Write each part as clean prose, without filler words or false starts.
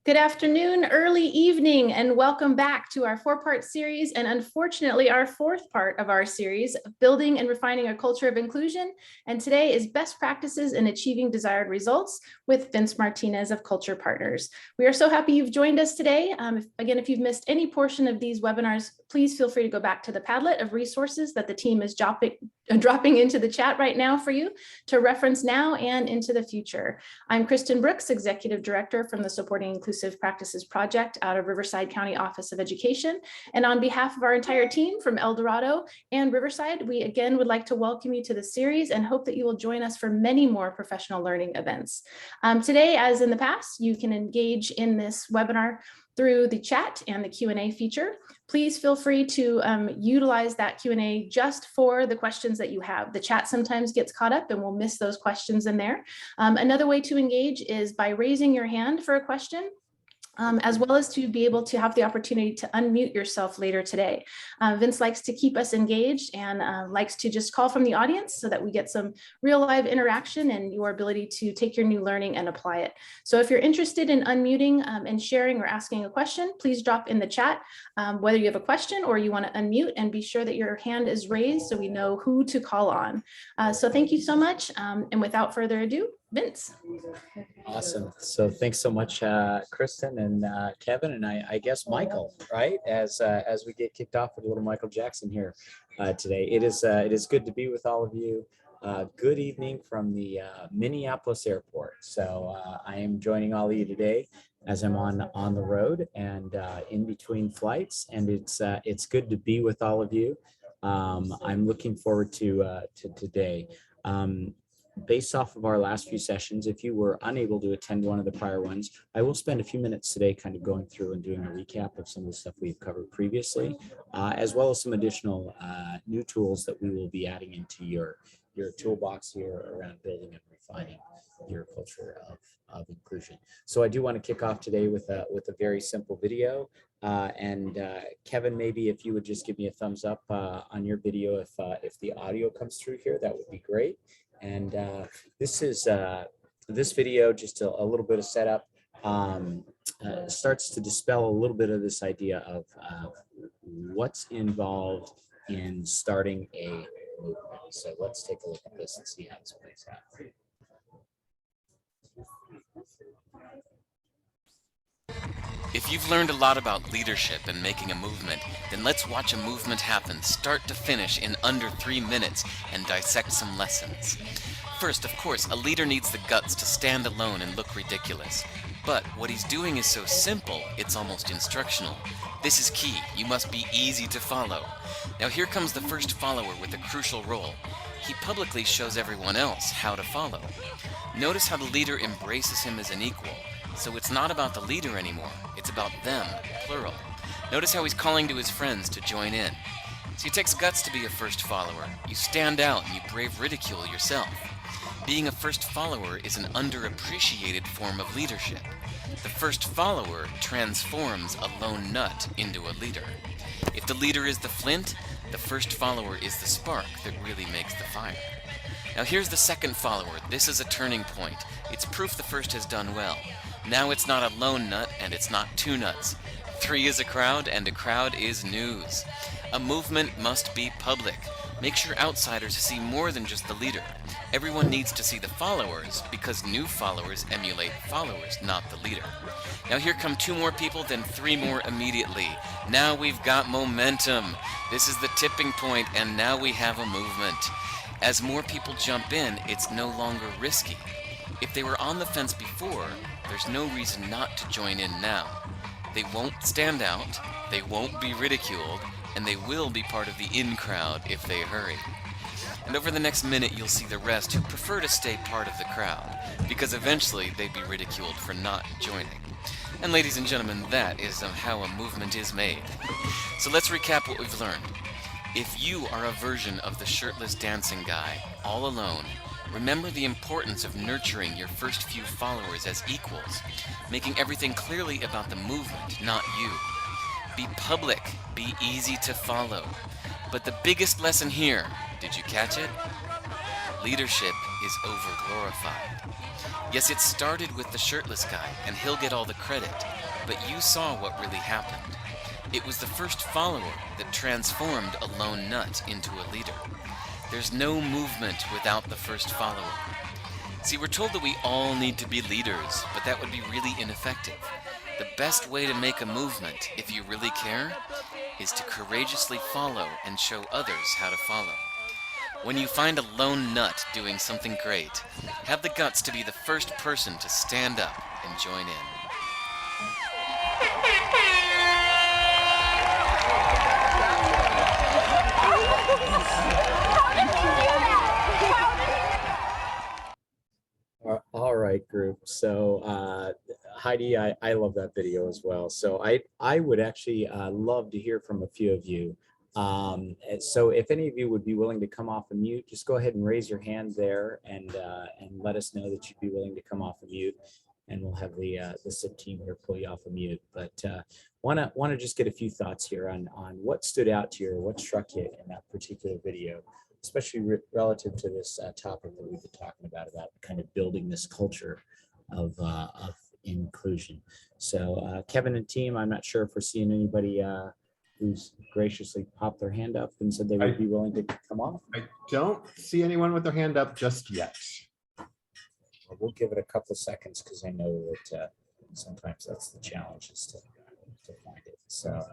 Good afternoon, early evening, and welcome back to our four-part series, and unfortunately our fourth part of our series, Building and Refining a Culture of Inclusion. And today is Best Practices in Achieving Desired Results with Vince Martinez of Culture Partners. We are so happy you've joined us today. Again, if you've missed any portion of these webinars, please feel free to go back to the Padlet of resources that the team is dropping into the chat right now for you to reference now and into the future. I'm Kristen Brooks, Executive Director from the Supporting Inclusive Practices Project out of Riverside County Office of Education. And on behalf of our entire team from El Dorado and Riverside, we again would like to welcome you to the series and hope that you will join us for many more professional learning events. Today, as in the past, you can engage in this webinar through the chat and the Q&A feature. Please feel free to utilize that Q&A just for the questions that you have. The chat sometimes gets caught up and we'll miss those questions in there. Another way to engage is by raising your hand for a question. As well as to be able to have the opportunity to unmute yourself later today. Vince likes to keep us engaged and likes to just call from the audience so that we get some real live interaction and your ability to take your new learning and apply it. So if you're interested in unmuting and sharing or asking a question, please drop in the chat whether you have a question or you want to unmute, and be sure that your hand is raised so we know who to call on. So thank you so much. And without further ado, Vince. Awesome. So thanks so much, Kristen and Kevin, and I guess Michael, right? As we get kicked off with a little Michael Jackson here today. It is good to be with all of you. Good evening from the Minneapolis airport. So I am joining all of you today as I'm on the road and in between flights, and it's good to be with all of you. I'm looking forward to today. Based off of our last few sessions, if you were unable to attend one of the prior ones, I will spend a few minutes today kind of going through and doing a recap of some of the stuff we've covered previously, as well as some additional new tools that we will be adding into your toolbox here around building and refining your culture of inclusion. So I do want to kick off today with a very simple video. And Kevin, maybe if you would just give me a thumbs up on your video if the audio comes through here, that would be great. And this video, just a little bit of setup, starts to dispel a little bit of this idea of what's involved in starting a movement. So let's take a look at this and see how this plays out. If you've learned a lot about leadership and making a movement, then let's watch a movement happen start to finish in under 3 minutes and dissect some lessons. First, of course, a leader needs the guts to stand alone and look ridiculous. But what he's doing is so simple, it's almost instructional. This is key. You must be easy to follow. Now here comes the first follower with a crucial role. He publicly shows everyone else how to follow. Notice how the leader embraces him as an equal. So it's not about the leader anymore, it's about them, plural. Notice how he's calling to his friends to join in. So it takes guts to be a first follower. You stand out and you brave ridicule yourself. Being a first follower is an underappreciated form of leadership. The first follower transforms a lone nut into a leader. If the leader is the flint, the first follower is the spark that really makes the fire. Now here's the second follower. This is a turning point. It's proof the first has done well. Now it's not a lone nut and it's not two nuts. 3 is a crowd and a crowd is news. A movement must be public. Make sure outsiders see more than just the leader. Everyone needs to see the followers because new followers emulate followers, not the leader. Now here come 2 more people, then 3 more immediately. Now we've got momentum. This is the tipping point and now we have a movement. As more people jump in, it's no longer risky. If they were on the fence before, there's no reason not to join in now. They won't stand out, they won't be ridiculed, and they will be part of the in crowd if they hurry. And over the next minute you'll see the rest who prefer to stay part of the crowd, because eventually they'd be ridiculed for not joining. And ladies and gentlemen, that is how a movement is made. So let's recap what we've learned. If you are a version of the shirtless dancing guy, all alone, remember the importance of nurturing your first few followers as equals, making everything clearly about the movement, not you. Be public, be easy to follow. But the biggest lesson here, did you catch it? Leadership is over-glorified. Yes, it started with the shirtless guy, and he'll get all the credit, but you saw what really happened. It was the first follower that transformed a lone nut into a leader. There's no movement without the first follower. See, we're told that we all need to be leaders, but that would be really ineffective. The best way to make a movement, if you really care, is to courageously follow and show others how to follow. When you find a lone nut doing something great, have the guts to be the first person to stand up and join in. All right, group. So Heidi, I love that video as well. So I would actually love to hear from a few of you. So if any of you would be willing to come off of mute, just go ahead and raise your hand there and let us know that you'd be willing to come off of mute, and we'll have the SIP team here pull you off of mute. But want to just get a few thoughts here on what stood out to you or what struck you in that particular video, especially relative to this topic that we've been talking about kind of building this culture of inclusion. So Kevin and team, I'm not sure if we're seeing anybody who's graciously popped their hand up and said they would be willing to come off. I don't see anyone with their hand up just yet. Well, we'll give it a couple of seconds because I know that sometimes that's the challenge, is to find it. So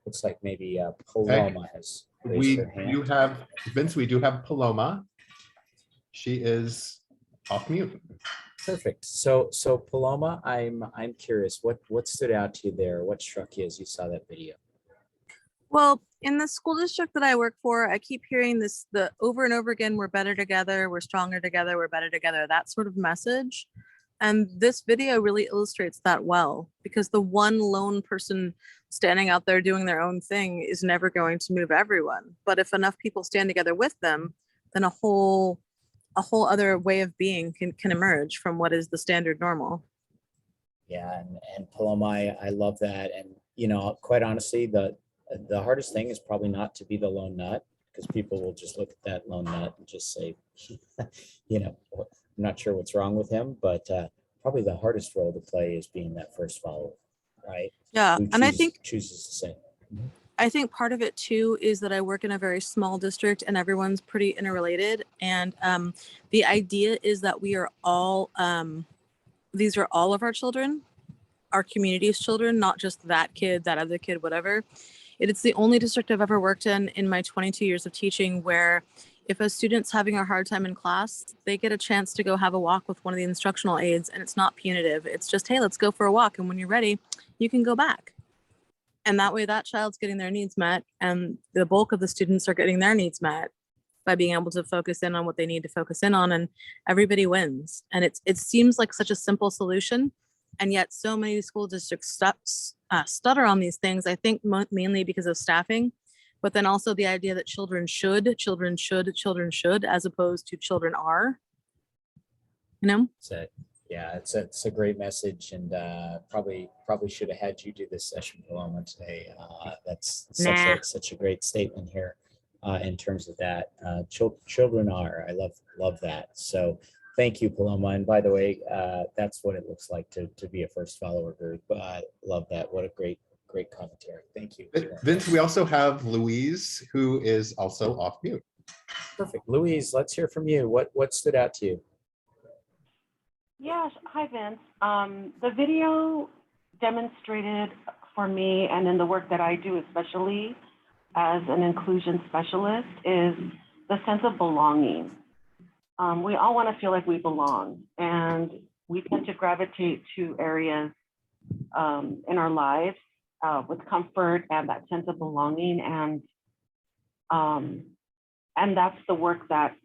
looks like maybe Paloma has raised her hand. You have Vince. We do have Paloma. She is off mute. Perfect. So Paloma, I'm curious, what stood out to you there? What struck you as you saw that video? Well, in the school district that I work for, I keep hearing this over and over again, we're better together, we're stronger together, we're better together, that sort of message. And this video really illustrates that well, because the one lone person standing out there doing their own thing is never going to move everyone. But if enough people stand together with them, then a whole other way of being can emerge from what is the standard normal. Yeah, and Paloma, I love that. And quite honestly, the hardest thing is probably not to be the lone nut, because people will just look at that lone nut and just say, I'm not sure what's wrong with him, but probably the hardest role to play is being that first follower, right? Yeah, and I think chooses to say. I think part of it too is that I work in a very small district and everyone's pretty interrelated. And the idea is that we are all, these are all of our children, our community's children, not just that kid, that other kid, whatever. It's the only district I've ever worked in my 22 years of teaching where if a student's having a hard time in class, they get a chance to go have a walk with one of the instructional aides, and it's not punitive. It's just, hey, let's go for a walk. And when you're ready, you can go back. And that way that child's getting their needs met, and the bulk of the students are getting their needs met by being able to focus in on what they need to focus in on, and everybody wins. And it seems like such a simple solution, and yet so many school districts stutter on these things, I think mainly because of staffing, but then also the idea that children should, as opposed to children are, So, yeah, it's a great message, and probably should have had you do this session, Paloma, today. That's such a great statement here in terms of that. Children are. I love that. So thank you, Paloma. And by the way, that's what it looks like to be a first follower group. I love that. What a great commentary. Thank you. Vince, we also have Louise, who is also off mute. Perfect. Louise, let's hear from you. What stood out to you? Yes, hi Vince. The video demonstrated for me, and in the work that I do, especially as an inclusion specialist, is the sense of belonging. We all want to feel like we belong, and we tend to gravitate to areas in our lives with comfort and that sense of belonging, and that's the work that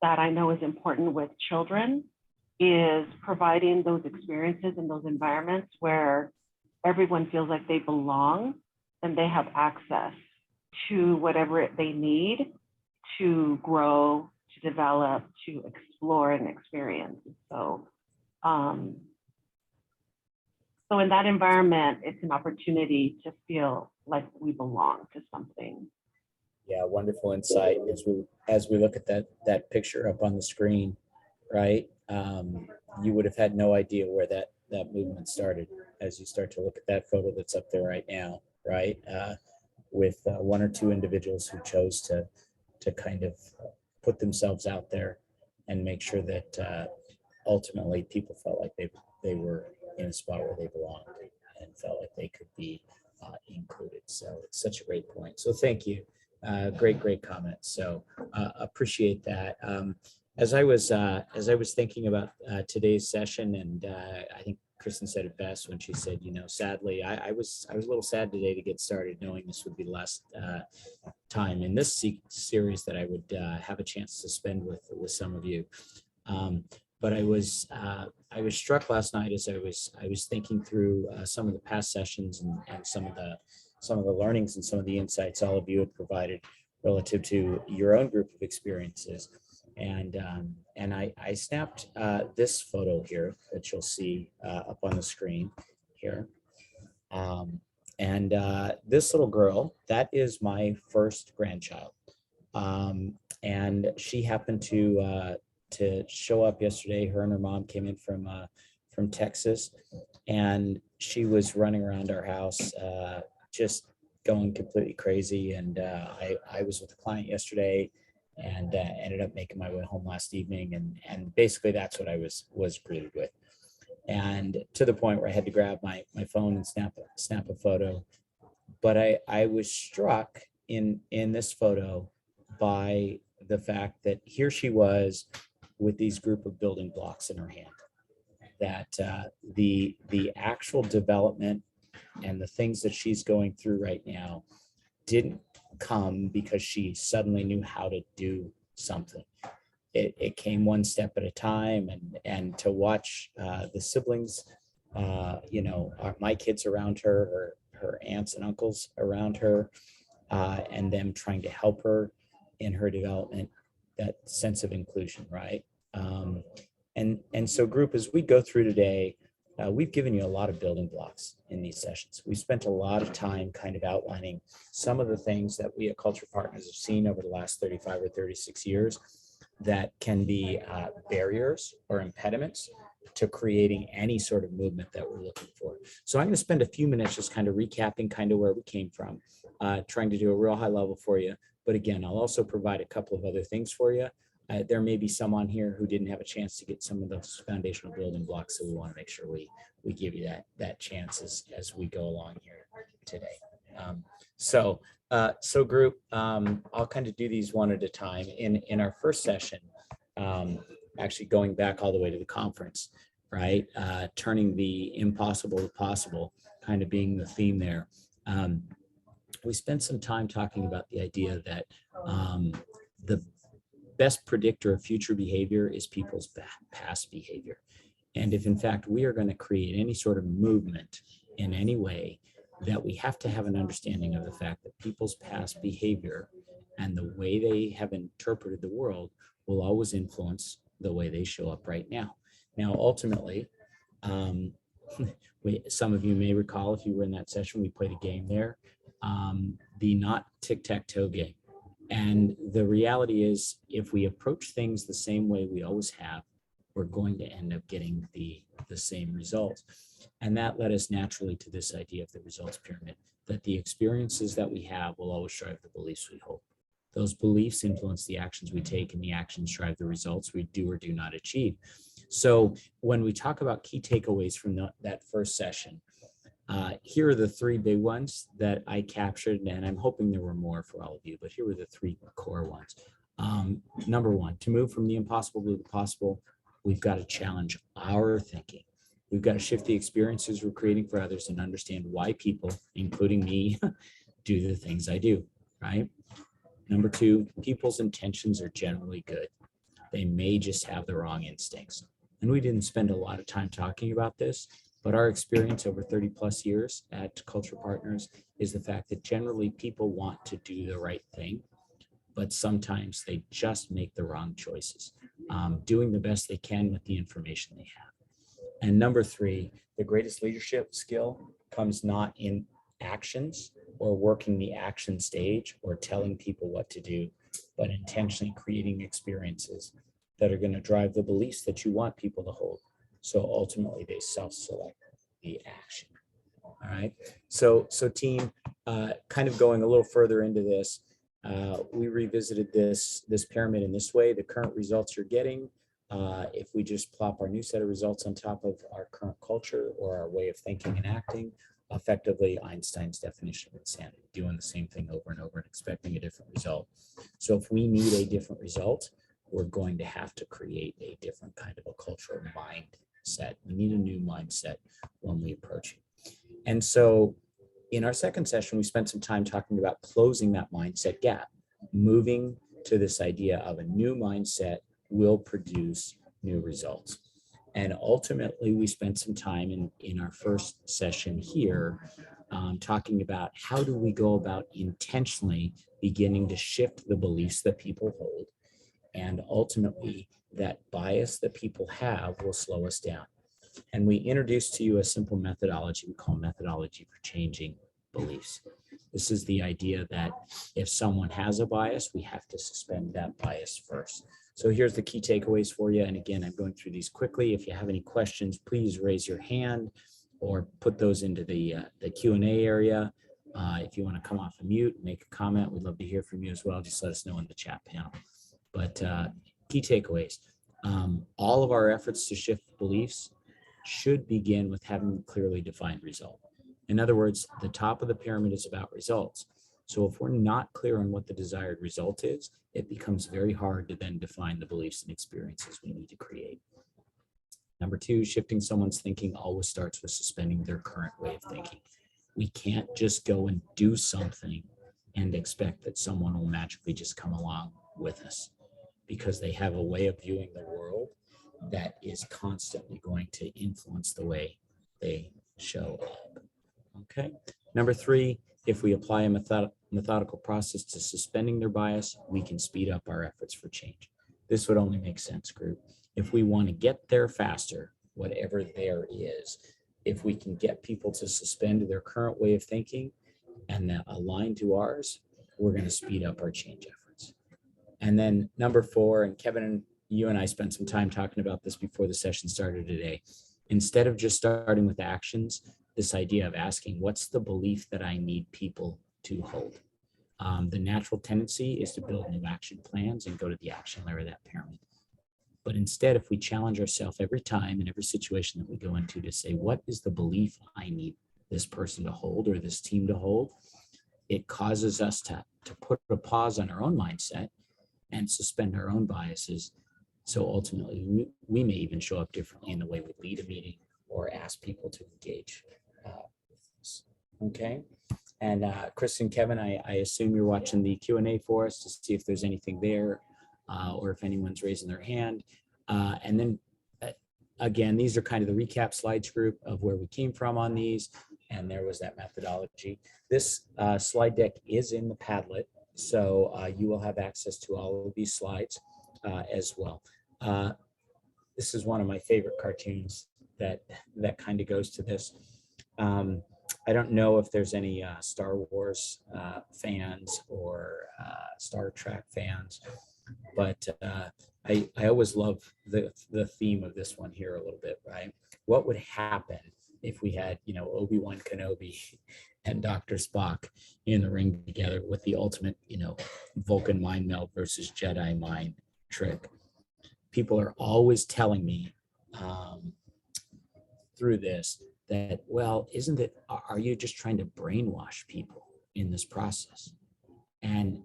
I know is important with children, is providing those experiences and those environments where everyone feels like they belong and they have access to whatever they need to grow, to develop, to explore and experience. So, so in that environment, it's an opportunity to feel like we belong to something. Yeah, wonderful insight as we look at that picture up on the screen. right? You would have had no idea where that movement started as you start to look at that photo that's up there right now, right? With one or two individuals who chose to kind of put themselves out there and make sure that ultimately people felt like they were in a spot where they belonged and felt like they could be included. So it's such a great point. So thank you. Great comments. So appreciate that. As I was thinking about today's session, and I think Kristen said it best when she said, sadly, I was a little sad today to get started, knowing this would be the last time in this series that I would have a chance to spend with some of you. But I was struck last night as I was thinking through some of the past sessions and some of the learnings and some of the insights all of you have provided relative to your own group of experiences. And I snapped this photo here that you'll see up on the screen here. This little girl, that is my first grandchild. And she happened to show up yesterday. Her and her mom came in from Texas, and she was running around our house, just going completely crazy. And I was with a client yesterday, and ended up making my way home last evening, and basically that's what I was greeted with, and to the point where I had to grab my phone and snap a photo. But I was struck in this photo by the fact that here she was with these group of building blocks in her hand, that the actual development and the things that she's going through right now didn't come because she suddenly knew how to do something. It came one step at a time, and to watch the siblings, my kids around her aunts and uncles around her, and them trying to help her in her development, that sense of inclusion, right? And so group, as we go through today, we've given you a lot of building blocks in these sessions. We spent a lot of time kind of outlining some of the things that we at Culture Partners have seen over the last 35 or 36 years that can be barriers or impediments to creating any sort of movement that we're looking for. So I'm going to spend a few minutes just kind of recapping kind of where we came from, trying to do a real high level for you. But again, I'll also provide a couple of other things for you. There may be some on here who didn't have a chance to get some of those foundational building blocks, so we want to make sure we give you that chance as we go along here today. So group, I'll kind of do these one at a time. In our first session, actually going back all the way to the conference, right? Turning the impossible to possible, kind of being the theme there. We spent some time talking about the idea that the best predictor of future behavior is people's past behavior. And if in fact we are going to create any sort of movement in any way, that we have to have an understanding of the fact that people's past behavior and the way they have interpreted the world will always influence the way they show up right now. Now, ultimately, some of you may recall, if you were in that session, we played a game there, the not tic-tac-toe game. And the reality is, if we approach things the same way we always have, we're going to end up getting the same results. And that led us naturally to this idea of the results pyramid, that the experiences that we have will always drive the beliefs we hold. Those beliefs influence the actions we take, and the actions drive the results we do or do not achieve. So when we talk about key takeaways from that first session, here are the three big ones that I captured, and I'm hoping there were more for all of you, but here were the three core ones. Number one, to move from the impossible to the possible, we've got to challenge our thinking. We've got to shift the experiences we're creating for others and understand why people, including me, do the things I do, right? Number two, people's intentions are generally good. They may just have the wrong instincts. And we didn't spend a lot of time talking about this, but our experience over 30 plus years at Culture Partners is the fact that generally people want to do the right thing, but sometimes they just make the wrong choices, doing the best they can with the information they have. And number three, the greatest leadership skill comes not in actions or working the action stage or telling people what to do, but intentionally creating experiences that are going to drive the beliefs that you want people to hold. So ultimately they self-select the action. All right. So team, kind of going a little further into this, we revisited this pyramid in this way. The current results you're getting, if we just plop our new set of results on top of our current culture or our way of thinking and acting, effectively Einstein's definition of insanity, doing the same thing over and over and expecting a different result. So if we need a different result, we're going to have to create a different kind of a cultural mindset. We need a new mindset when we approach it. And so in our second session, we spent some time talking about closing that mindset gap, moving to this idea of a new mindset will produce new results. And ultimately, we spent some time in our first session here talking about how do we go about intentionally beginning to shift the beliefs that people hold. And ultimately, that bias that people have will slow us down. And we introduced to you a simple methodology we call methodology for changing beliefs. This is the idea that if someone has a bias, we have to suspend that bias first. So here's the key takeaways for you. And again, I'm going through these quickly. If you have any questions, please raise your hand or put those into the Q&A area. If you want to come off of mute and make a comment, we'd love to hear from you as well. Just let us know in the chat panel. But key takeaways, all of our efforts to shift beliefs should begin with having a clearly defined result. In other words, the top of the pyramid is about results. So if we're not clear on what the desired result is, it becomes very hard to then define the beliefs and experiences we need to create. Number two, shifting someone's thinking always starts with suspending their current way of thinking. We can't just go and do something and expect that someone will magically just come along with us, because they have a way of viewing the world that is constantly going to influence the way they show up. Okay. Number three, if we apply a methodical process to suspending their bias, we can speed up our efforts for change. This would only make sense, group. If we want to get there faster, whatever there is, if we can get people to suspend their current way of thinking and that align to ours, we're going to speed up our change efforts. And then number four, and Kevin, you and I spent some time talking about this before the session started today. Instead of just starting with actions, this idea of asking, what's the belief that I need people to hold? The natural tendency is to build new action plans and go to the action layer of that pyramid. But instead, if we challenge ourselves every time in every situation that we go into to say, what is the belief I need this person to hold or this team to hold? It causes us to put a pause on our own mindset and suspend our own biases. So ultimately, we may even show up differently in the way we lead a meeting or ask people to engage with us. Okay. And Chris and Kevin, I assume you're watching the Q&A for us to see if there's anything there or if anyone's raising their hand. And then again, these are kind of the recap slides group of where we came from on these. And there was that methodology. This slide deck is in the Padlet. So you will have access to all of these slides as well. This is one of my favorite cartoons that kind of goes to this. I don't know if there's any Star Wars fans or Star Trek fans, but I always love the theme of this one here a little bit, right? What would happen if we had, Obi-Wan Kenobi and Dr. Spock in the ring together with the ultimate, Vulcan mind meld versus Jedi mind trick? People are always telling me through this that, well, are you just trying to brainwash people in this process? And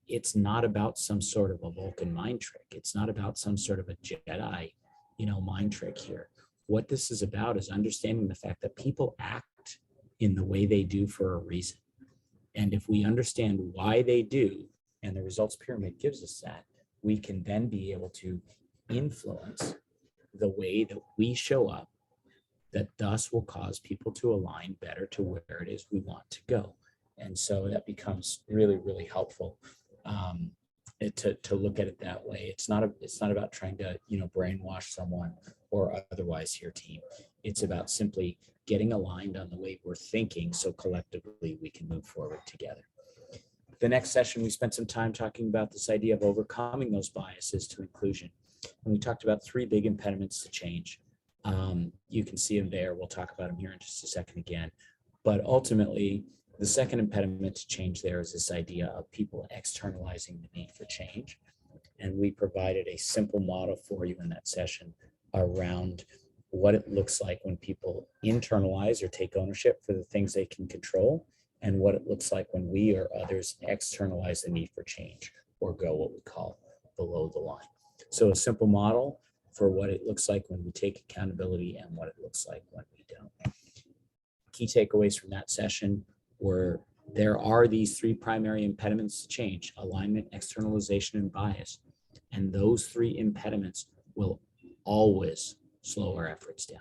it's not about some sort of a Vulcan mind trick. It's not about some sort of a Jedi, mind trick here. What this is about is understanding the fact that people act in the way they do for a reason. And if we understand why they do, and the results pyramid gives us that, we can then be able to influence the way that we show up, that thus will cause people to align better to where it is we want to go. And so that becomes really, really helpful to look at it that way. It's not about trying to, brainwash someone or otherwise here, team. It's about simply getting aligned on the way we're thinking so collectively we can move forward together. The next session, we spent some time talking about this idea of overcoming those biases to inclusion. And we talked about 3 big impediments to change. You can see them there. We'll talk about them here in just a second again. But ultimately, the second impediment to change there is this idea of people externalizing the need for change. And we provided a simple model for you in that session around what it looks like when people internalize or take ownership for the things they can control, and what it looks like when we or others externalize the need for change or go what we call below the line. So a simple model for what it looks like when we take accountability and what it looks like when we don't. Key takeaways from that session were there are these 3 primary impediments to change: alignment, externalization, and bias. And those 3 impediments will always slow our efforts down.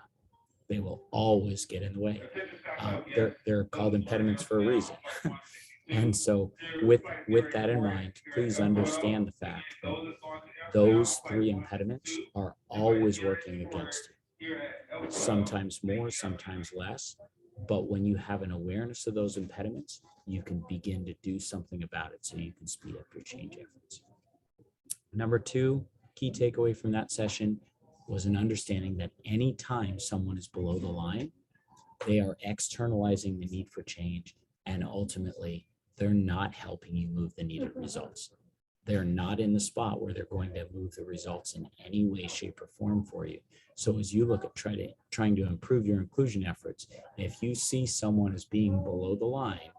They will always get in the way. They're called impediments for a reason. And so with that in mind, please understand the fact that those 3 impediments are always working against you. Sometimes more, sometimes less. But when you have an awareness of those impediments, you can begin to do something about it so you can speed up your change efforts. Number 2, key takeaway from that session was an understanding that anytime someone is below the line, they are externalizing the need for change, and ultimately they're not helping you move the needed results. They're not in the spot where they're going to move the results in any way, shape, or form for you. So as you look at trying to improve your inclusion efforts, if you see someone as being below the line,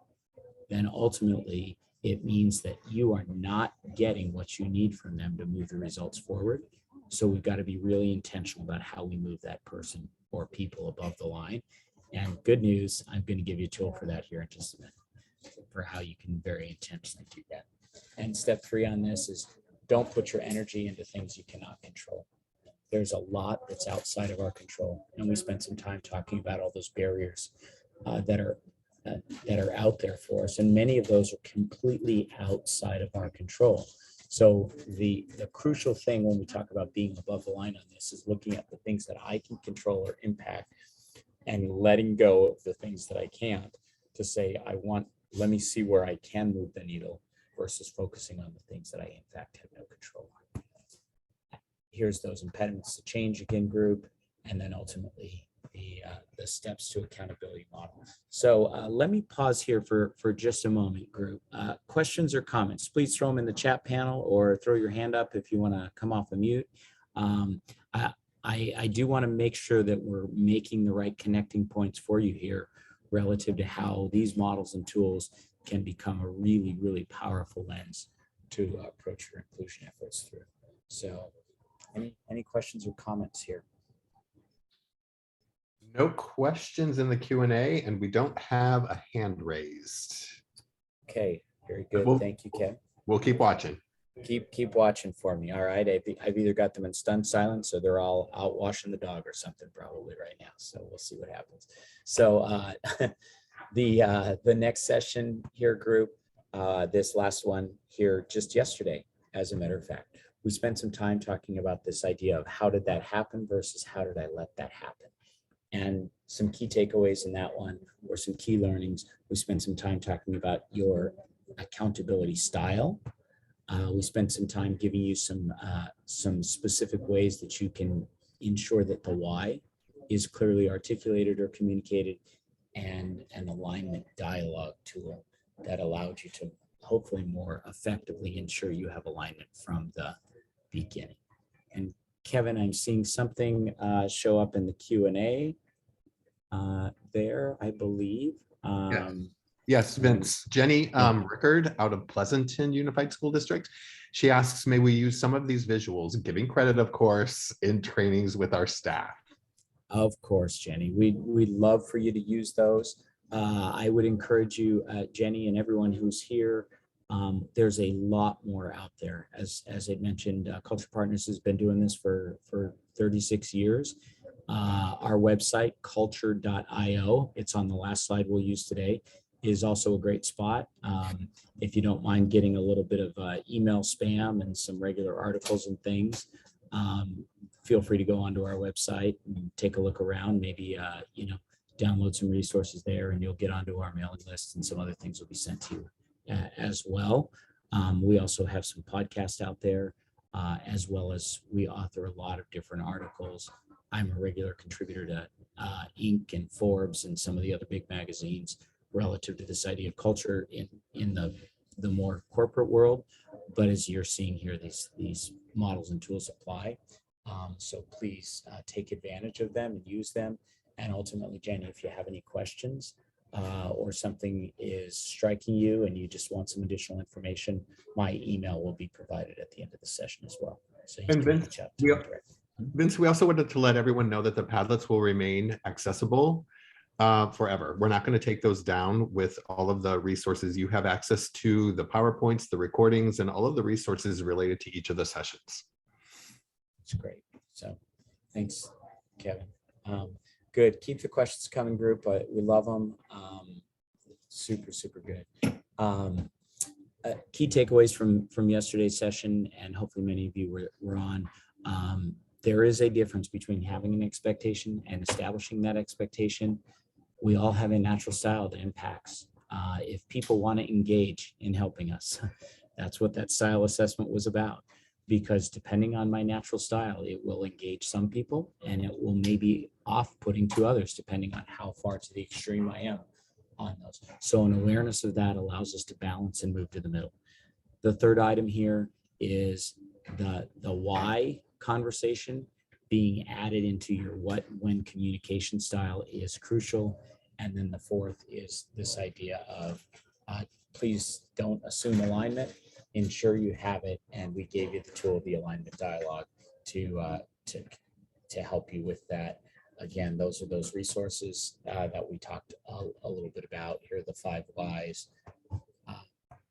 then ultimately it means that you are not getting what you need from them to move the results forward. So we've got to be really intentional about how we move that person or people above the line. And good news, I'm going to give you a tool for that here in just a minute, for how you can very intentionally do that. And step 3 on this is don't put your energy into things you cannot control. There's a lot that's outside of our control. And we spent some time talking about all those barriers that are out there for us. And many of those are completely outside of our control. So the crucial thing when we talk about being above the line on this is looking at the things that I can control or impact and letting go of the things that I can't, to say, let me see where I can move the needle versus focusing on the things that I in fact have no control on. Here's those impediments to change again, group, and then ultimately the steps to accountability model. So let me pause here for just a moment, group. Questions or comments, please throw them in the chat panel or throw your hand up if you want to come off the mute. I do want to make sure that we're making the right connecting points for you here relative to how these models and tools can become a really, really powerful lens to approach your inclusion efforts through. So any questions or comments here? No questions in the Q&A, and we don't have a hand raised. Okay, very good. Thank you, Ken. We'll keep watching. Keep watching for me. All right. I've either got them in stunned silence or they're all out washing the dog or something probably right now. So we'll see what happens. So the next session here, group, this last one here just yesterday, as a matter of fact, we spent some time talking about this idea of how did that happen versus how did I let that happen? And some key takeaways in that one were some key learnings. We spent some time talking about your accountability style. We spent some time giving you some specific ways that you can ensure that the why is clearly articulated or communicated, and an alignment dialogue tool that allowed you to hopefully more effectively ensure you have alignment from the beginning. And Kevin, I'm seeing something show up in the Q&A there, I believe. Yes, Vince. Jenny Rickard out of Pleasanton Unified School District. She asks, may we use some of these visuals, giving credit, of course, in trainings with our staff? Of course, Jenny. We'd love for you to use those. I would encourage you, Jenny, and everyone who's here. There's a lot more out there. As I mentioned, Culture Partners has been doing this for 36 years. Our website, culture.io, it's on the last slide we'll use today, is also a great spot. If you don't mind getting a little bit of email spam and some regular articles and things, feel free to go onto our website and take a look around, maybe download some resources there, and you'll get onto our mailing list, and some other things will be sent to you as well. We also have some podcasts out there. as well as we author a lot of different articles. I'm a regular contributor to Inc. and Forbes and some of the other big magazines relative to this idea of culture in the more corporate world. But as you're seeing here, these models and tools apply. So please take advantage of them and use them. And ultimately, Jenny, if you have any questions or something is striking you and you just want some additional information, my email will be provided at the end of the session as well. So you And can Vince, reach out to me directly. Vince, we also wanted to let everyone know that the Padlets will remain accessible forever. We're not going to take those down with all of the resources. You have access to the PowerPoints, the recordings, and all of the resources related to each of the sessions. That's great. So thanks, Kevin. Good. Keep the questions coming, group. We love them. Super, super good. Key takeaways from yesterday's session, and hopefully many of you were on. There is a difference between having an expectation and establishing that expectation. We all have a natural style that impacts. If people want to engage in helping us, that's what that style assessment was about. Because depending on my natural style, it will engage some people and it will maybe off-putting to others, depending on how far to the extreme I am on those. So an awareness of that allows us to balance and move to the middle. The third item here is the why conversation being added into your what, when communication style is crucial. And then the fourth is this idea of please don't assume alignment. Ensure you have it, and we gave you the tool of the alignment dialogue to help you with that. Again, those are those resources that we talked a little bit about. Here are the 5 whys.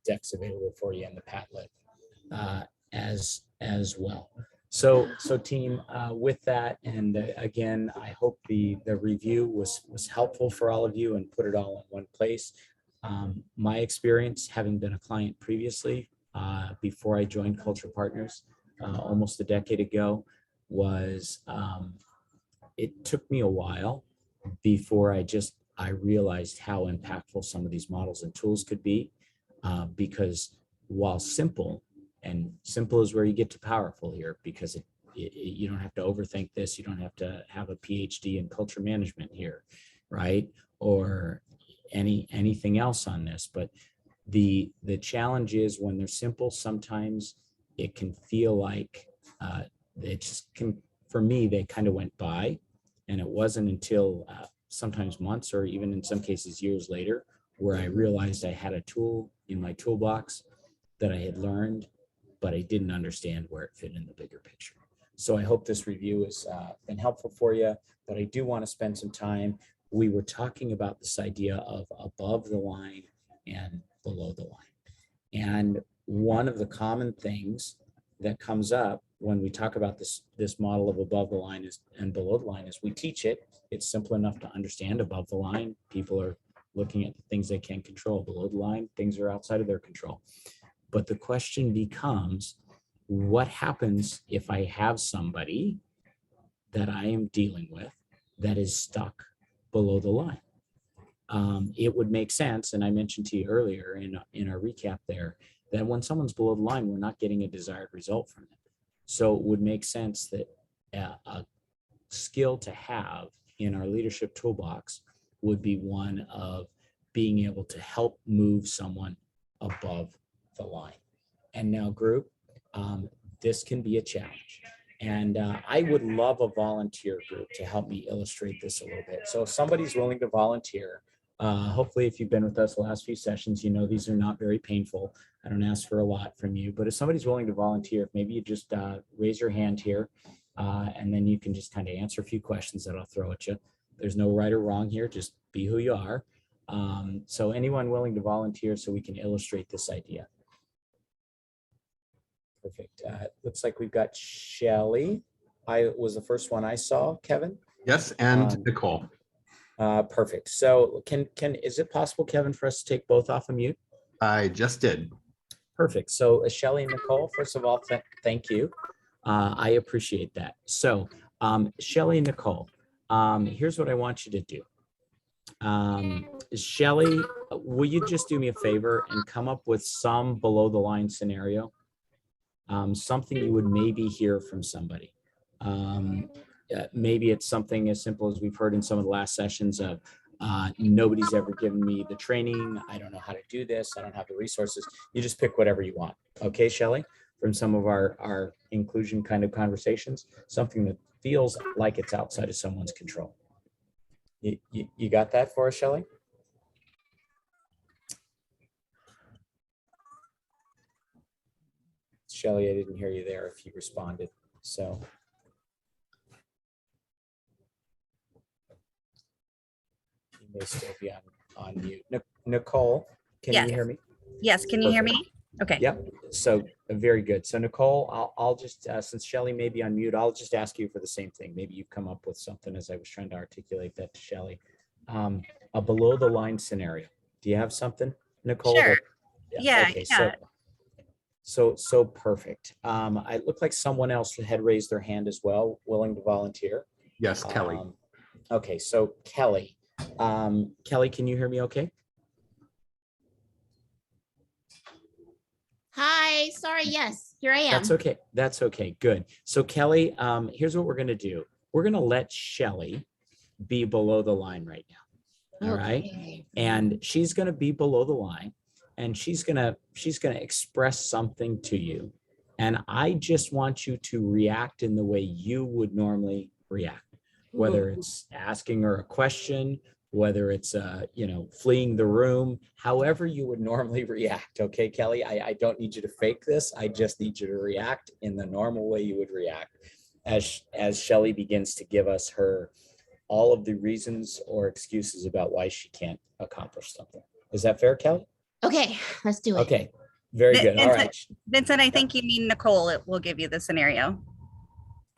Decks available for you in the Padlet as well. So team, with that, and again, I hope the review was helpful for all of you and put it all in one place. My experience, having been a client previously, before I joined Culture Partners almost a decade ago, was it took me a while before I realized how impactful some of these models and tools could be, because while simple, and simple is where you get to powerful here, because you don't have to overthink this. You don't have to have a PhD in culture management here, right? Or anything else on this. But the challenge is when they're simple, sometimes it can feel like it just can, for me, they kind of went by. And it wasn't until sometimes months or even in some cases years later where I realized I had a tool in my toolbox that I had learned, but I didn't understand where it fit in the bigger picture. So I hope this review has been helpful for you, but I do want to spend some time. We were talking about this idea of above the line and below the line. And one of the common things that comes up when we talk about this model of above the line and below the line is we teach it. It's simple enough to understand. Above the line, people are looking at the things they can control. Below the line, things are outside of their control. But the question becomes, what happens if I have somebody that I am dealing with that is stuck below the line? It would make sense, and I mentioned to you earlier in our recap there, that when someone's below the line, we're not getting a desired result from them. So it would make sense that a skill to have in our leadership toolbox would be one of being able to help move someone above the line. And now, group, this can be a challenge. And I would love a volunteer group to help me illustrate this a little bit. So if somebody's willing to volunteer, hopefully if you've been with us the last few sessions, you know these are not very painful. I don't ask for a lot from you, but if somebody's willing to volunteer, maybe you just raise your hand here, and then you can just kind of answer a few questions that I'll throw at you. There's no right or wrong here, just be who you are. So anyone willing to volunteer so we can illustrate this idea? Perfect. Looks like we've got Shelly. I was the first one I saw, Kevin. Yes, and Nicole. Perfect. So is it possible, Kevin, for us to take both off of mute? I just did. Perfect. So Shelly and Nicole, first of all, thank you. I appreciate that. So Shelly and Nicole, here's what I want you to do. Shelly, will you just do me a favor and come up with some below the line scenario? something you would maybe hear from somebody. Maybe it's something as simple as we've heard in some of the last sessions of nobody's ever given me the training. I don't know how to do this. I don't have the resources. You just pick whatever you want. Okay, Shelley, from some of our inclusion kind of conversations, something that feels like it's outside of someone's control. You got that for us, Shelley? Shelley, I didn't hear you there if you responded. So. You may still be on mute. Nicole, can Yes. you hear me? Yes, can you hear Perfect. me? Okay. Yep. So very good. So Nicole, I'll just, since Shelley may be on mute, I'll just ask you for the same thing. Maybe you've come up with something as I was trying to articulate that to Shelley. A below the line scenario. Do you have something, Nicole? Sure. Yeah. Okay. Yeah. So perfect. I look like someone else had raised their hand as well, willing to volunteer. Yes, Kelly. Okay. So Kelly, Kelly, can you hear me okay? Hi, sorry, yes, here I am. That's okay. That's okay. Good. So Kelly, here's what we're going to do. We're going to let Shelley be below the line right now. All right. And she's going to be below the line and she's going to express something to you. And I just want you to react in the way you would normally react, whether it's asking her a question, whether it's, fleeing the room, however you would normally react. Okay, Kelly, I don't need you to fake this. I just need you to react in the normal way you would react as Shelley begins to give us all of the reasons or excuses about why she can't accomplish something. Is that fair, Kelly? Okay, let's do it. Okay, very good. All right. Vincent, I think you mean Nicole. It will give you the scenario.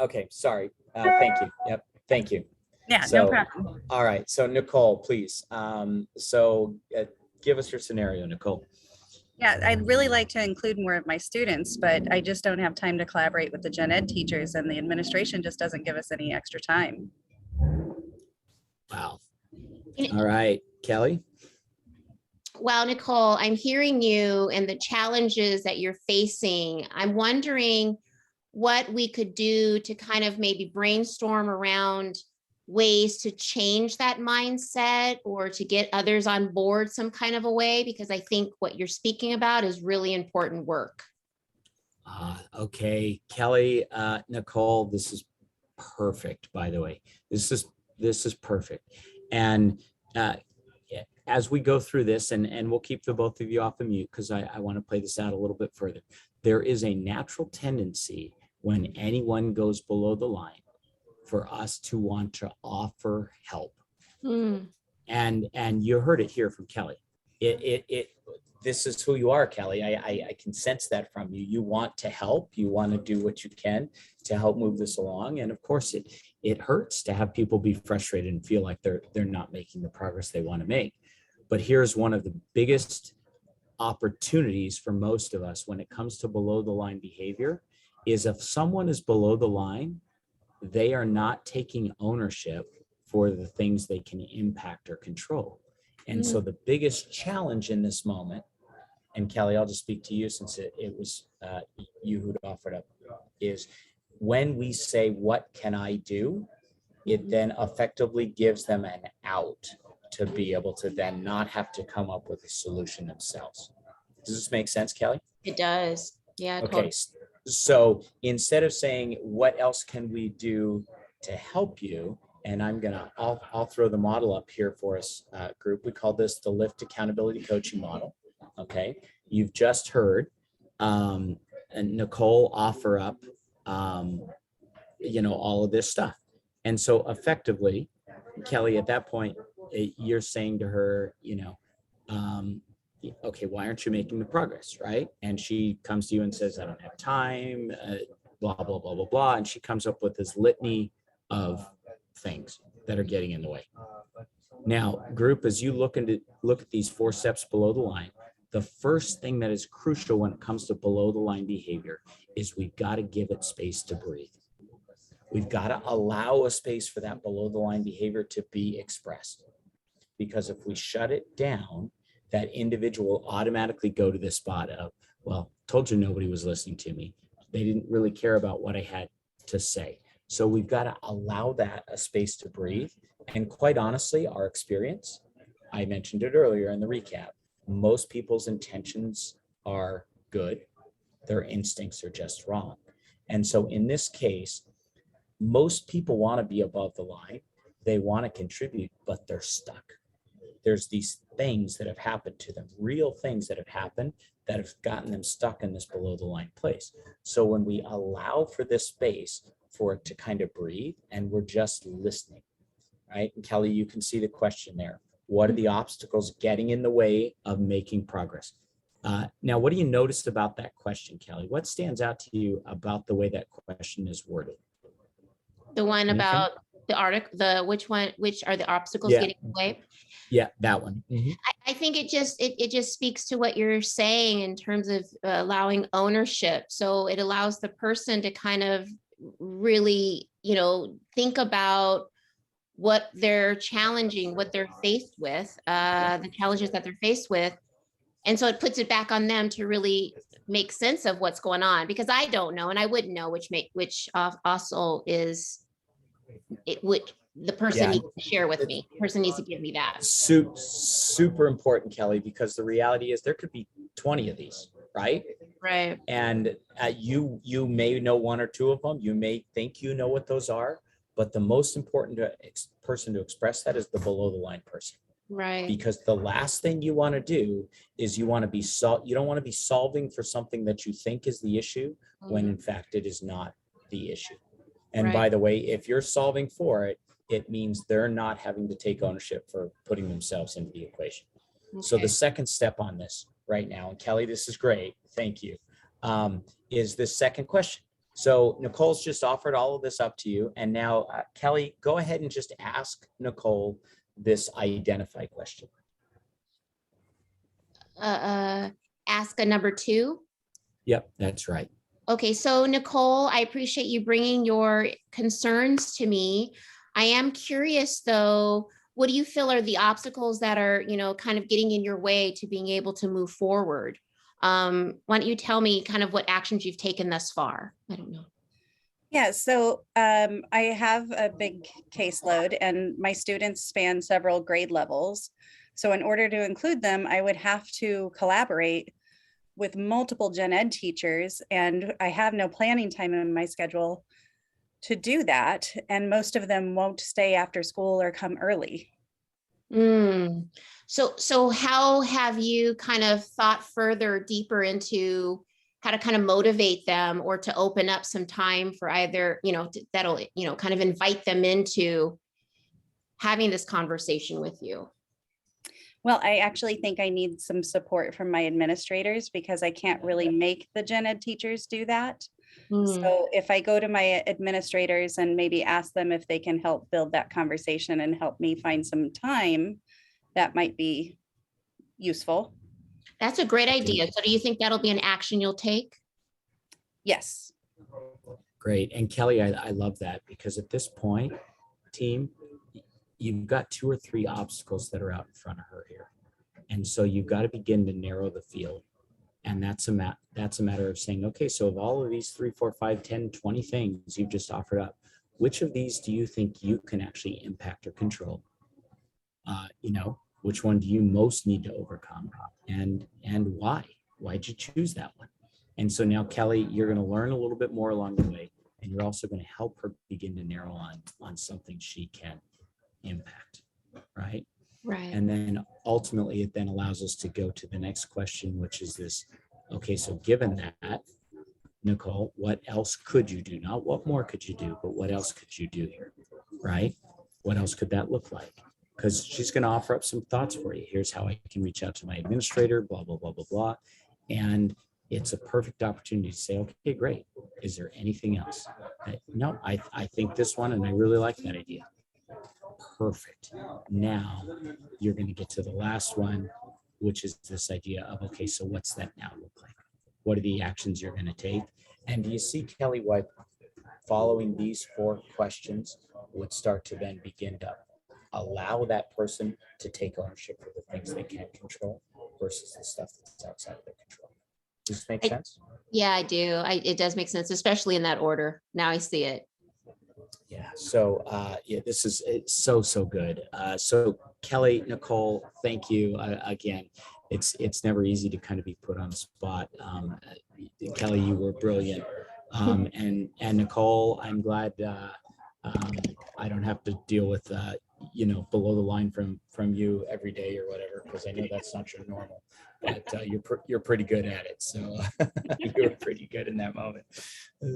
Okay, sorry. Thank you. Yep, thank you. Yeah, no problem. All right. So Nicole, please. Give us your scenario, Nicole. Yeah, I'd really like to include more of my students, but I just don't have time to collaborate with the gen ed teachers and the administration just doesn't give us any extra time. Wow. All right, Kelly. Well, Nicole, I'm hearing you and the challenges that you're facing. I'm wondering what we could do to kind of maybe brainstorm around ways to change that mindset or to get others on board some kind of a way, because I think what you're speaking about is really important work. Okay, Kelly, Nicole, this is perfect, by the way. This is perfect. And as we go through this, and we'll keep the both of you off the mute because I want to play this out a little bit further. There is a natural tendency when anyone goes below the line for us to want to offer help. And you heard it here from Kelly. This is who you are, Kelly. I can sense that from you. You want to help. You want to do what you can to help move this along. And of course, it hurts to have people be frustrated and feel like they're not making the progress they want to make. But here's one of the biggest opportunities for most of us when it comes to below the line behavior is if someone is below the line, they are not taking ownership for the things they can impact or control. And so the biggest challenge in this moment, and Kelly, I'll just speak to you since it was you who'd offered up, is when we say, what can I do? It then effectively gives them an out to be able to then not have to come up with a solution themselves. Does this make sense, Kelly? It does. Yeah. Okay. Totally. So instead of saying, what else can we do to help you? And I'll throw the model up here for us, group. We call this the Lift Accountability Coaching Model. Okay. You've just heard and Nicole offer up, all of this stuff. And so effectively, Kelly, at that point, you're saying to her, okay, why aren't you making the progress, right? And she comes to you and says, I don't have time, blah, blah, blah, blah, blah. And she comes up with this litany of things that are getting in the way. Now, group, as you look at these 4 steps below the line, the first thing that is crucial when it comes to below the line behavior is we've got to give it space to breathe. We've got to allow a space for that below the line behavior to be expressed. Because if we shut it down, that individual will automatically go to this spot of, well, told you nobody was listening to me. They didn't really care about what I had to say. So we've got to allow that a space to breathe. And quite honestly, our experience, I mentioned it earlier in the recap, most people's intentions are good. Their instincts are just wrong. And so in this case, most people want to be above the line. They want to contribute, but they're stuck. There's these things that have happened to them, real things that have happened that have gotten them stuck in this below the line place. So when we allow for this space for it to kind of breathe and we're just listening, right? And Kelly, you can see the question there. What are the obstacles getting in the way of making progress? Now, what do you notice about that question, Kelly? What stands out to you about the way that question is worded? The one Anything? about the article, which are the obstacles Yeah. getting in the way? Yeah, that one. Mm-hmm. I think it just speaks to what you're saying in terms of allowing ownership. So it allows the person to kind of really, think about what they're challenging, what they're faced with, the challenges that they're faced with. And so it puts it back on them to really make sense of what's going on, because I don't know, and I wouldn't know which also is it, which the person needs to share with me. The person needs to give me that. Super important, Kelly, because the reality is there could be 20 of these, right? Right. And you may know one or two of them. You may think you know what those are, but the most important person to express that is the below the line person. Right. Because the last thing you want to do is you don't want to be solving for something that you think is the issue when in fact it is not the issue. And by the way, if you're solving for it, it means they're not having to take ownership for putting themselves into the equation. Okay. So the second step on this right now, and Kelly, this is great, thank you, is this second question. So Nicole's just offered all of this up to you. And now, Kelly, go ahead and just ask Nicole this identify question. Ask a number 2? Yep, that's right. Okay, so Nicole, I appreciate you bringing your concerns to me. I am curious though, what do you feel are the obstacles that are, kind of getting in your way to being able to move forward? Why don't you tell me kind of what actions you've taken thus far? I don't know. Yeah, so I have a big caseload and my students span several grade levels. So in order to include them, I would have to collaborate with multiple gen ed teachers, and I have no planning time in my schedule to do that. And most of them won't stay after school or come early. So how have you kind of thought further deeper into how to kind of motivate them or to open up some time for either, that'll, kind of invite them into having this conversation with you? Well, I actually think I need some support from my administrators because I can't really make the gen ed teachers do that. So if I go to my administrators and maybe ask them if they can help build that conversation and help me find some time, that might be useful. That's a great idea. So do you think that'll be an action you'll take? Yes. Great. And Kelly, I love that because at this point, team, you've got 2 or 3 obstacles that are out in front of her here. And so you've got to begin to narrow the field. And that's a matter of saying, okay, so of all of these 3, 4, 5, 10, 20 things you've just offered up, which of these do you think you can actually impact or control? Which one do you most need to overcome? And why? Why'd you choose that one? And so now, Kelly, you're going to learn a little bit more along the way, and you're also going to help her begin to narrow on something she can impact, right? Right. And then ultimately it then allows us to go to the next question, which is this, okay, so given that, Nicole, what else could you do? Not what more could you do, but what else could you do here, right? What else could that look like? Because she's going to offer up some thoughts for you. Here's how I can reach out to my administrator, blah, blah, blah, blah, blah. And it's a perfect opportunity to say, okay, great. Is there anything else? No, I think this one, and I really like that idea. Perfect. Now you're going to get to the last one, which is this idea of, okay, so what's that now look like? What are the actions you're going to take? And do you see, Kelly, what following these 4 questions would start to then begin to allow that person to take ownership for the things they can't control versus the stuff that's outside of their control? Does this make I- sense? Yeah, I do. It does make sense, especially in that order. Now I see it. Yeah. So yeah, it's so good. So Kelly, Nicole, thank you again. It's never easy to kind of be put on the spot. Kelly, you were brilliant. And Nicole, I'm glad I don't have to deal with below the line from you every day or whatever, because I know that's not your normal. But you're pretty good at it. So you were pretty good in that moment.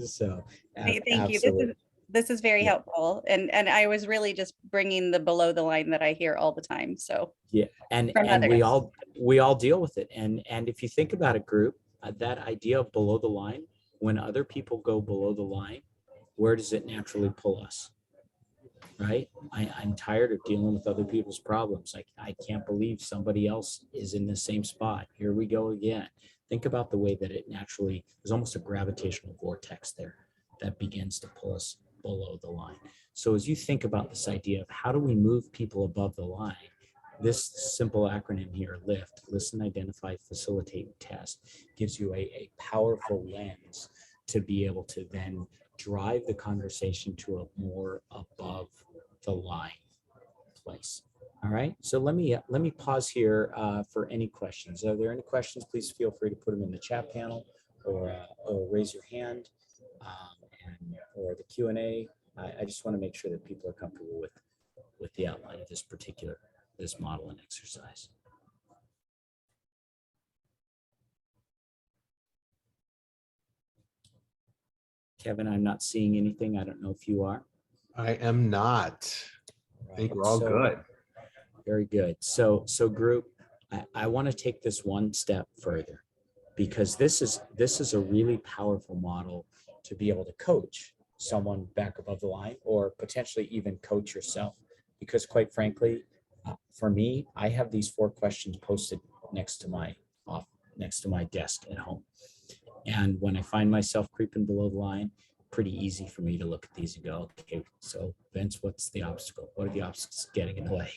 So Thank you. absolutely. This is very Yeah. helpful. And I was really just bringing the below the line that I hear all the time. So Yeah, and from we others. all deal with it. And if you think about a group, that idea of below the line, when other people go below the line, where does it naturally pull us? Right? I'm tired of dealing with other people's problems. I can't believe somebody else is in the same spot. Here we go again. Think about the way that it naturally, there's almost a gravitational vortex there that begins to pull us below the line. So as you think about this idea of how do we move people above the line, this simple acronym here, LIFT, listen, identify, facilitate, test, gives you a powerful lens to be able to then drive the conversation to a more above the line place. All right, so let me pause here for any questions. Are there any questions? Please feel free to put them in the chat panel or raise your hand or the Q&A. I just want to make sure that people are comfortable with the outline of this model and exercise. Kevin, I'm not seeing anything. I don't know if you are. I am not. I think we're all good. Very good. So group, I want to take this one step further, because this is a really powerful model to be able to coach someone back above the line, or potentially even coach yourself. Because quite frankly, for me, I have these 4 questions posted next to my desk at home. And when I find myself creeping below the line, pretty easy for me to look at these and go, okay, so Vince, what's the obstacle? What are the obstacles getting in the way?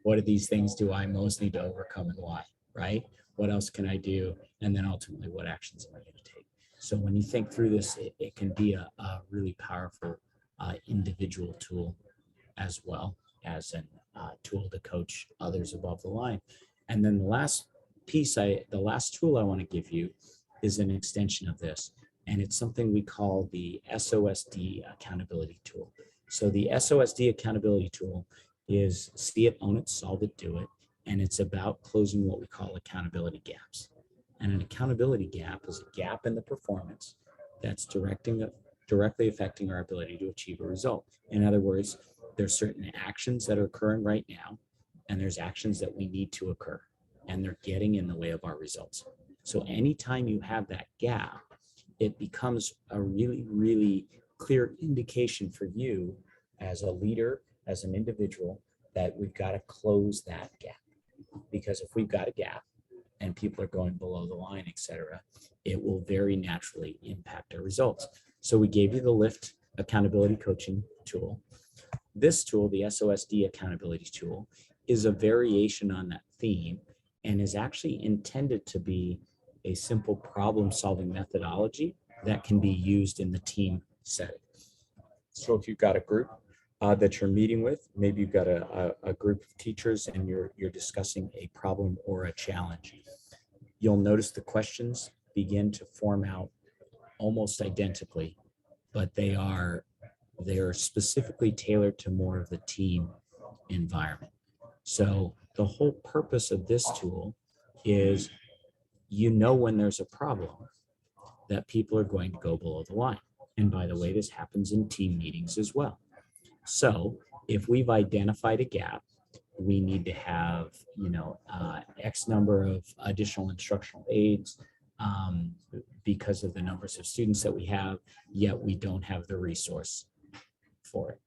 What are these things do I most need to overcome and why, right? What else can I do? And then ultimately, what actions am I going to take? So when you think through this, it can be a really powerful individual tool, as well as a tool to coach others above the line. And then the last tool I want to give you is an extension of this. And it's something we call the SOSD accountability tool. So the SOSD accountability tool is see it, own it, solve it, do it. And it's about closing what we call accountability gaps. And an accountability gap is a gap in the performance that's directly affecting our ability to achieve a result. In other words, there's certain actions that are occurring right now, and there's actions that we need to occur, and they're getting in the way of our results. So anytime you have that gap, it becomes a really, really clear indication for you as a leader, as an individual, that we've got to close that gap. Because if we've got a gap and people are going below the line, et cetera, it will very naturally impact our results. So we gave you the LIFT accountability coaching tool. This tool, the SOSD accountability tool, is a variation on that theme and is actually intended to be a simple problem-solving methodology that can be used in the team setting. So if you've got a group that you're meeting with, maybe you've got a group of teachers and you're discussing a problem or a challenge, you'll notice the questions begin to form out almost identically, but they are specifically tailored to more of the team environment. So the whole purpose of this tool is, when there's a problem, that people are going to go below the line. And by the way, this happens in team meetings as well. So if we've identified a gap, we need to have, X number of additional instructional aids because of the numbers of students that we have, yet we don't have the resource for it.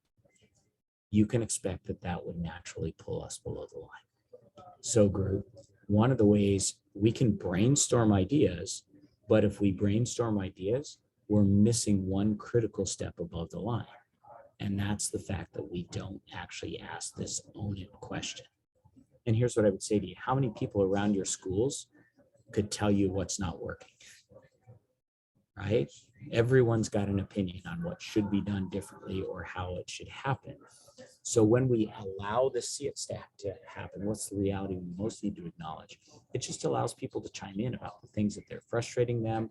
You can expect that would naturally pull us below the line. So group, one of the ways we can brainstorm ideas, but if we brainstorm ideas, we're missing one critical step above the line. And that's the fact that we don't actually ask this own it question. And here's what I would say to you. How many people around your schools could tell you what's not working? right? Everyone's got an opinion on what should be done differently or how it should happen. So when we allow the see it stack to happen, what's the reality we most need to acknowledge? It just allows people to chime in about the things that they're frustrating them,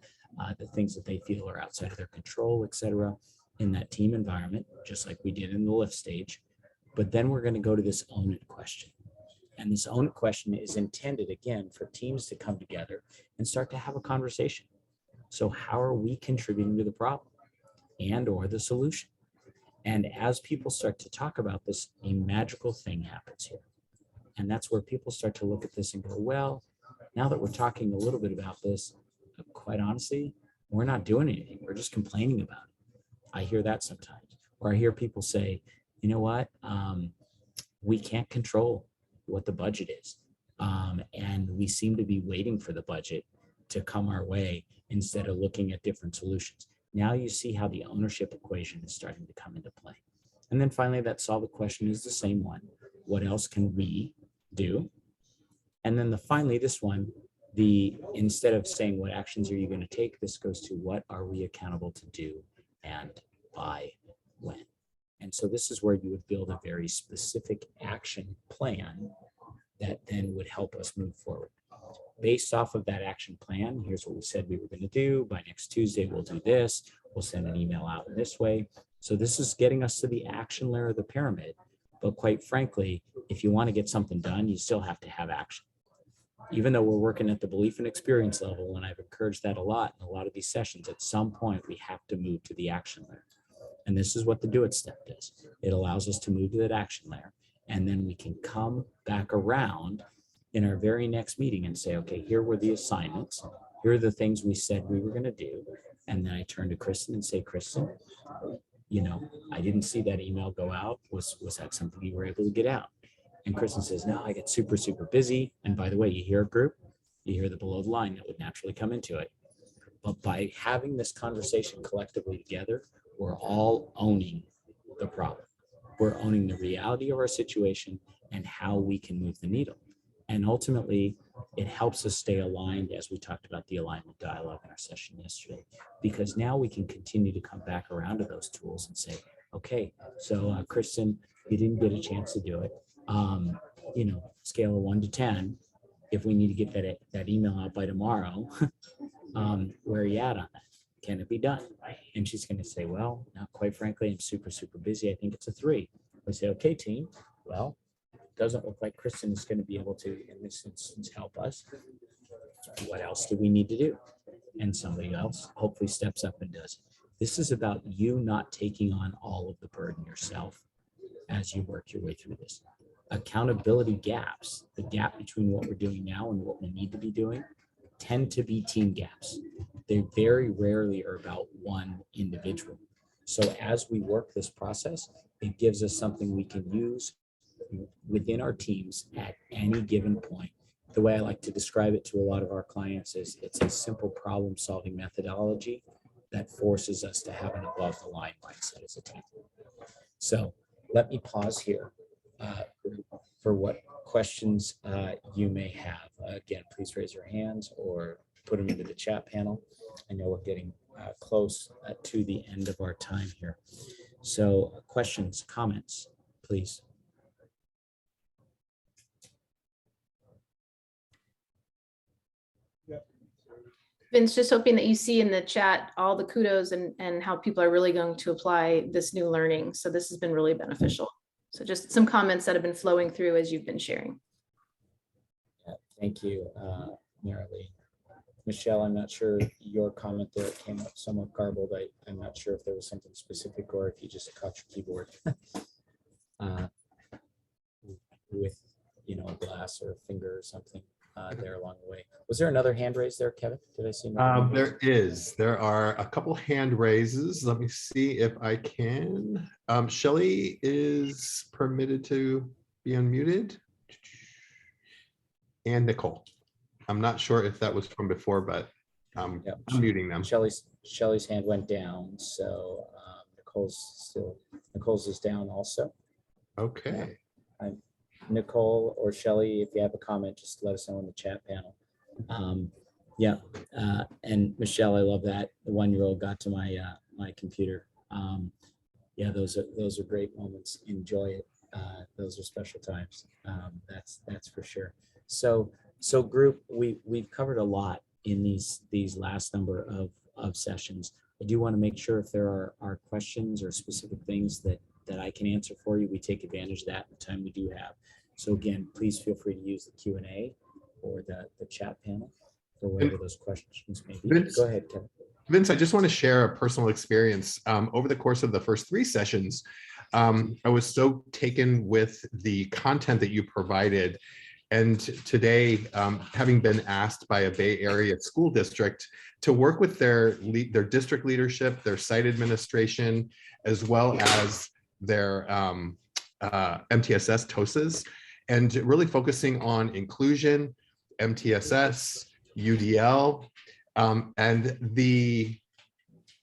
the things that they feel are outside of their control, et cetera, in that team environment, just like we did in the lift stage. But then we're going to go to this own it question. And this own it question is intended, again, for teams to come together and start to have a conversation. So how are we contributing to the problem and or the solution? And as people start to talk about this, a magical thing happens here. And that's where people start to look at this and go, well, now that we're talking a little bit about this, quite honestly, we're not doing anything. We're just complaining about it. I hear that sometimes. Or I hear people say, you know what? We can't control what the budget is. And we seem to be waiting for the budget to come our way instead of looking at different solutions. Now you see how the ownership equation is starting to come into play. And then finally, that solve it question is the same one. What else can we do? And then finally, this one, instead of saying what actions are you going to take, this goes to what are we accountable to do and by when. And so this is where you would build a very specific action plan that then would help us move forward. Based off of that action plan, here's what we said we were going to do. By next Tuesday, we'll do this. We'll send an email out in this way. So this is getting us to the action layer of the pyramid. But quite frankly, if you want to get something done, you still have to have action. Even though we're working at the belief and experience level, and I've encouraged that a lot in a lot of these sessions, at some point we have to move to the action layer. And this is what the do it step does. It allows us to move to that action layer. And then we can come back around in our very next meeting and say, okay, here were the assignments. Here are the things we said we were going to do. And then I turn to Kristen and say, Kristen, you know, I didn't see that email go out. Was that something you were able to get out? And Kristen says, no, I get super, super busy. And by the way, you hear a group, you hear the below the line that would naturally come into it. But by having this conversation collectively together, we're all owning the problem. We're owning the reality of our situation and how we can move the needle. And ultimately, it helps us stay aligned, as we talked about the alignment dialogue in our session yesterday, because now we can continue to come back around to those tools and say, okay, so Kristen, you didn't get a chance to do it. You know, scale of 1 to 10, if we need to get that email out by tomorrow, where are you at on that? Can it be done? And she's going to say, well, now, quite frankly, I'm super, super busy. I think it's a 3. I say, okay, team, well, it doesn't look like Kristen is going to be able to, in this instance, help us. What else do we need to do? And somebody else hopefully steps up and does it. This is about you not taking on all of the burden yourself as you work your way through this. Accountability gaps, the gap between what we're doing now and what we need to be doing, tend to be team gaps. They very rarely are about one individual. So as we work this process, it gives us something we can use within our teams at any given point. The way I like to describe it to a lot of our clients is it's a simple problem solving methodology that forces us to have an above the line mindset as a team. So let me pause here for what questions you may have. Again, please raise your hands or put them into the chat panel. I know we're getting close to the end of our time here. So questions, comments, please. Vince, just hoping that you see in the chat all the kudos and how people are really going to apply this new learning. So this has been really beneficial. So just some comments that have been flowing through as you've been sharing. Yeah, thank you, Marilee. Michelle, I'm not sure your comment there came up somewhat garbled. I'm not sure if there was something specific or if you just caught your keyboard with, you know, a glass or a finger or something there along the way. Was there another hand raised there, Kevin? Did I see? There is. There are a couple hand raises. Let me see if I can. Shelley is permitted to be unmuted. And Nicole. I'm not sure if that was from before, but I'm muting them. Shelley's hand went down, so Nicole's is down also. Okay. Nicole or Shelley, if you have a comment, just let us know in the chat panel. Yeah, and Michelle, I love that. The 1-year-old got to my my computer. Yeah, those are great moments. Enjoy it. Those are special times. That's for sure. So group, we've covered a lot in these last number of sessions. I do want to make sure if there are questions or specific things that I can answer for you, we take advantage of that in the time we do have. So again, please feel free to use the Q&A or the chat panel for whatever those questions may be. Vince, Go ahead, Kevin. Vince, I just want to share a personal experience. Over the course of the first 3 sessions, I was so taken with the content that you provided. And today, having been asked by a Bay Area school district to work with their district leadership, their site administration, as well as their MTSS TOSAs, and really focusing on inclusion, MTSS, UDL, and the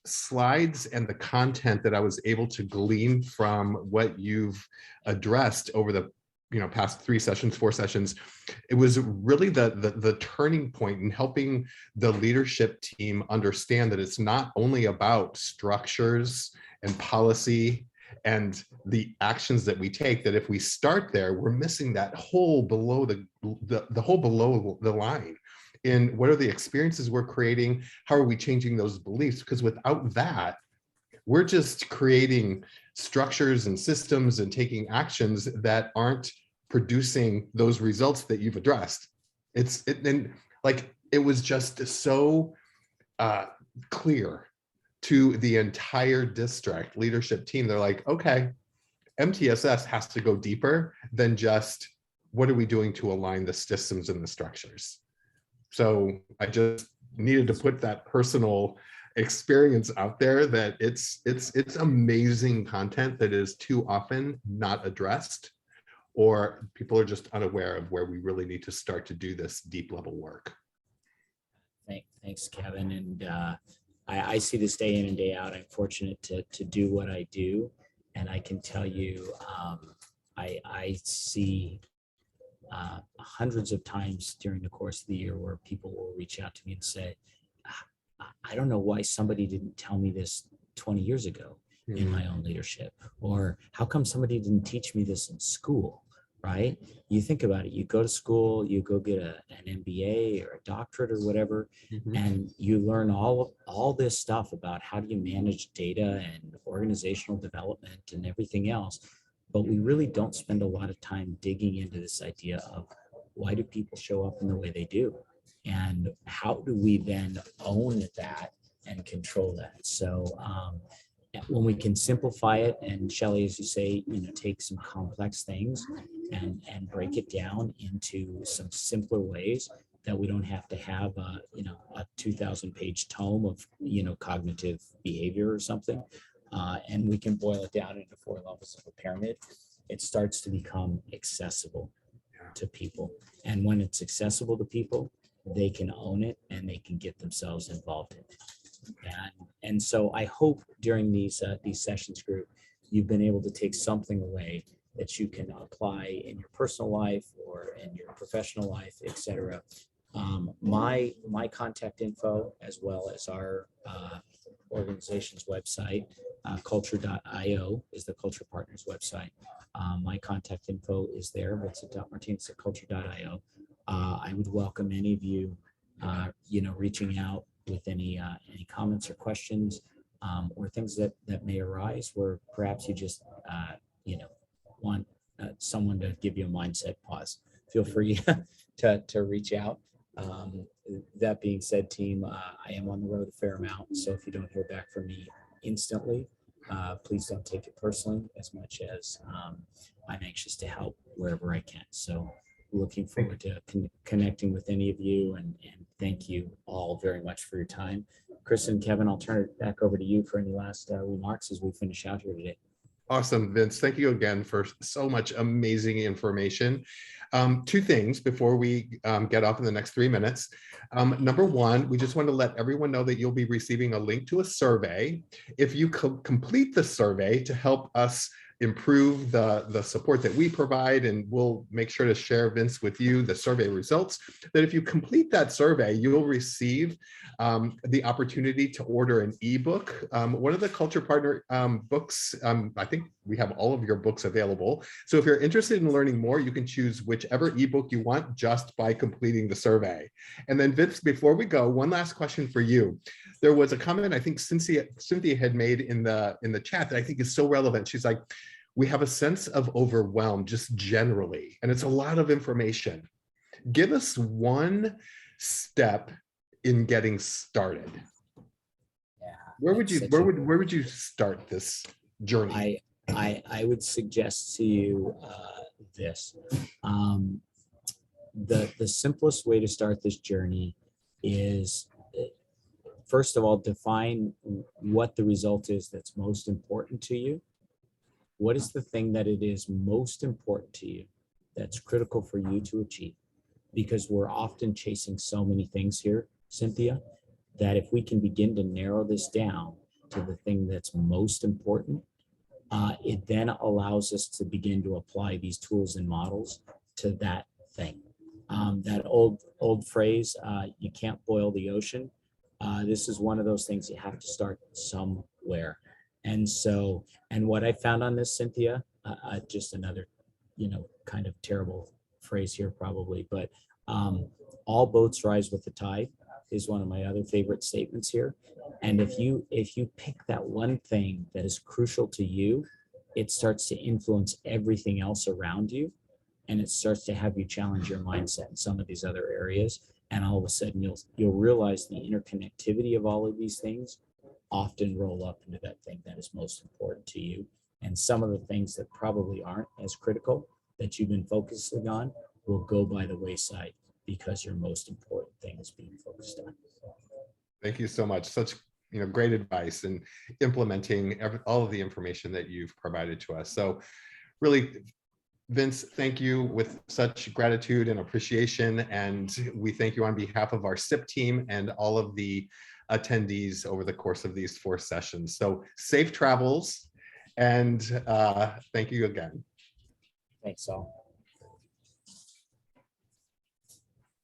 slides and the content that I was able to glean from what you've addressed over the past 3 sessions, 4 sessions, it was really the turning point in helping the leadership team understand that it's not only about structures and policy and the actions that we take, that if we start there, we're missing that whole below the whole below the line. In what are the experiences we're creating? How are we changing those beliefs? Because without that, we're just creating structures and systems and taking actions that aren't producing those results that you've addressed. It was just so clear to the entire district leadership team. They're like, okay, MTSS has to go deeper than just what are we doing to align the systems and the structures. So I just needed to put that personal experience out there, that it's amazing content that is too often not addressed, or people are just unaware of where we really need to start to do this deep level work. Thanks, Kevin. And I see this day in and day out. I'm fortunate to do what I do. And I can tell you, I see hundreds of times during the course of the year where people will reach out to me and say, I don't know why somebody didn't tell me this 20 years ago in my own leadership, or how come somebody didn't teach me this in school, right? You think about it, you go to school, you go get an MBA or a doctorate or whatever, and you learn all this stuff about how do you manage data and organizational development and everything else. But we really don't spend a lot of time digging into this idea of why do people show up in the way they do? And how do we then own that and control that? So when we can simplify it, and Shelley, as you say, take some complex things and break it down into some simpler ways that we don't have to have a 2,000-page tome of cognitive behavior or something. And we can boil it down into 4 levels of a pyramid. It starts to become accessible to people. And when it's accessible to people, they can own it and they can get themselves involved in it. And so I hope during these sessions, group, you've been able to take something away that you can apply in your personal life or in your professional life, etc. My contact info, as well as our organization's website, culture.io is the Culture Partners website. My contact info is there, Vincent.Martinez@culture.io. I would welcome any of you, reaching out with any comments or questions, or things that may arise where perhaps you just, want someone to give you a mindset pause. Feel free to reach out. That being said, team, I am on the road a fair amount, so if you don't hear back from me instantly, please don't take it personally, as much as I'm anxious to help wherever I can. So looking forward to connecting with any of you, and thank you all very much for your time. Chris and Kevin, I'll turn it back over to you for any last remarks as we finish out here today. Awesome, Vince. Thank you again for so much amazing information. 2 things before we get off in the next 3 minutes. Number 1, we just want to let everyone know that you'll be receiving a link to a survey. If you complete the survey to help us improve the support that we provide, and we'll make sure to share, Vince, with you the survey results, that if you complete that survey, you'll receive the opportunity to order an ebook. One of the Culture Partner books, I think we have all of your books available. So if you're interested in learning more, you can choose whichever ebook you want just by completing the survey. And then Vince, before we go, one last question for you. There was a comment I think Cynthia had made in the chat that I think is so relevant. She's like, we have a sense of overwhelm just generally, and it's a lot of information. Give us one step in getting started. Yeah. Where would you start this journey? I would suggest to you this. The simplest way to start this journey is, first of all, define what the result is that's most important to you. What is the thing that it is most important to you that's critical for you to achieve? Because we're often chasing so many things here, Cynthia, that if we can begin to narrow this down to the thing that's most important, it then allows us to begin to apply these tools and models to that thing. That old phrase, you can't boil the ocean. This is one of those things you have to start somewhere. And so, and what I found on this, Cynthia, just another, kind of terrible phrase here probably, but all boats rise with the tide is one of my other favorite statements here. And if you pick that one thing that is crucial to you, it starts to influence everything else around you. And it starts to have you challenge your mindset in some of these other areas. And all of a sudden you'll realize the interconnectivity of all of these things often roll up into that thing that is most important to you. And some of the things that probably aren't as critical that you've been focusing on will go by the wayside because your most important thing is being focused on. Thank you so much. Such great advice and implementing all of the information that you've provided to us. So really, Vince, thank you with such gratitude and appreciation. And we thank you on behalf of our SIP team and all of the attendees over the course of these 4 sessions. So safe travels, and thank you again. Thanks all.